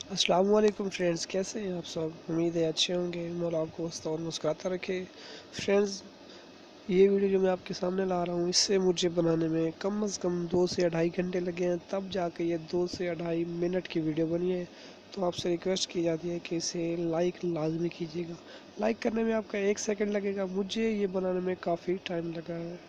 अस्सलाम वालेकुम फ्रेंड्स, कैसे हैं आप सब। उम्मीद है अच्छे होंगे। मौला आपको हंसता और मुस्कुराता रखे। फ्रेंड्स, ये वीडियो जो मैं आपके सामने ला रहा हूँ, इससे मुझे बनाने में कम से कम 2 से 2.5 घंटे लगे हैं, तब जाके ये 2 से 2.5 मिनट की वीडियो बनी है। तो आपसे रिक्वेस्ट की जाती है कि इसे लाइक लाजमी कीजिएगा। लाइक करने में आपका 1 सेकंड लगेगा, मुझे ये बनाने में काफ़ी टाइम लगा है।